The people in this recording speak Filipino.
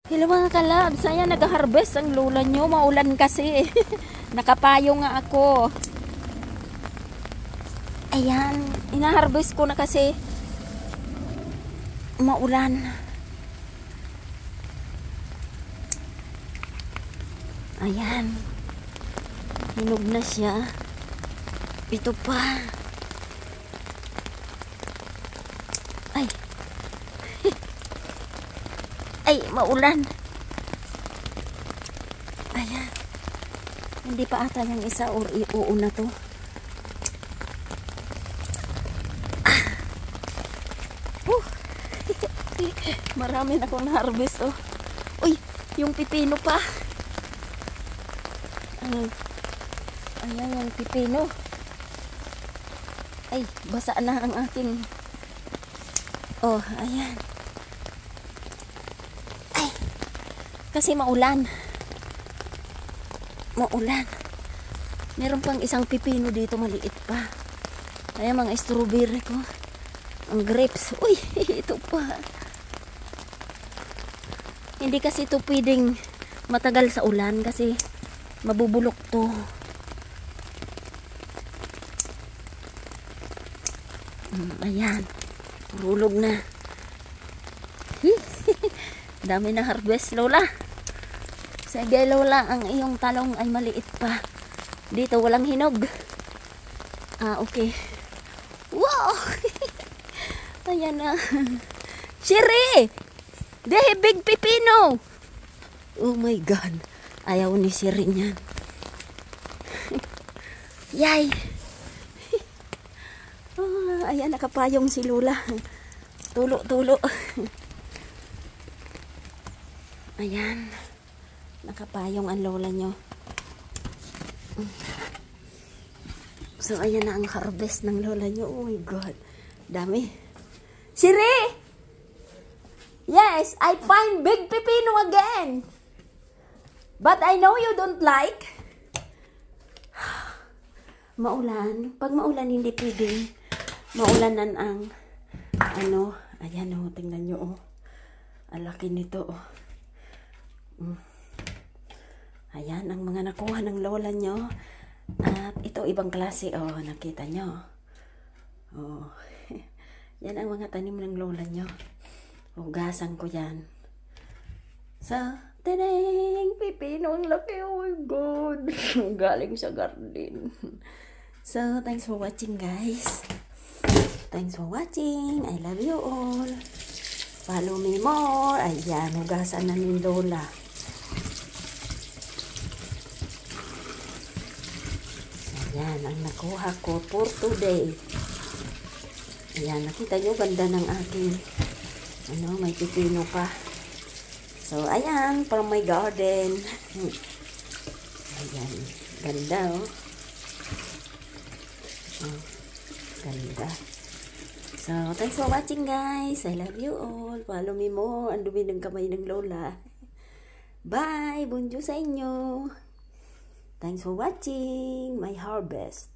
Hello mga kalabs, ayan nag-harvest ang lola nyo, maulan kasi. Nakapayo nga ako. Ayan, ina-harvest ko na kasi maulan. Ayan, hinog na siya. Ito pa. Ay. Ay, maulan. Ayan. Hindi pa ata yung isa or iuuna to. Marami na akong na-harvest, oh. Uy, yung pipino pa. Ayan yung pipino. Ay, basa na ang aking. Oh, ayan. Ay, kasi maulan. Maulan. Meron pang isang pipino dito, maliit pa. Ayan mga strawberry ko. Ang grapes. Uy, ito pa. Hindi kasi ito pwedeng matagal sa ulan kasi mabubulok to. Ayan. Purulog na. Dami na harvest, Lola. Sige, Lola, ang iyong talong ay maliit pa. Dito walang hinog. Ah, okay. Wow! Ayan na. Shiri! Dehe, big pipino! Oh my God. Ayaw ni Shiri niyan. Yay! Oh, ayan, nakapayong si Lola. Tulo-tulo. Ayan. Nakapayong ang lola nyo. So, ayan na ang harvest ng lola nyo. Oh my God. Dami. Shiri! Yes, I find big pipino again. But I know you don't like. Maulan. Pag maulan, hindi pwedeng maulanan ang ano. Ayan o, tingnan nyo o. Ang laki nito o. Ayan, ang mga nakuha ng lola nyo. At ito, ibang klase. Oh, nakita nyo. Oh. Yan ang mga tanim ng lola nyo. Hugasan ko yan. So, tadang! Pipino ang laki. Oh my God. Galing sa garden. So, thanks for watching, guys. Thanks for watching. I love you all. Follow me more. Ayan, hugasan na ni lola. Ayan, ang nakuha ko for today. Ayan, nakita nyo, ganda ng aking, ano, may pipino pa. So, ayan, from my garden. Ayan, ganda, oh. Oh, ganda. So, thanks for watching, guys. I love you all. Follow me more. Ang dumi ng kamay ng lola. Bye! Bonjour sa inyo. Thanks for watching my harvest.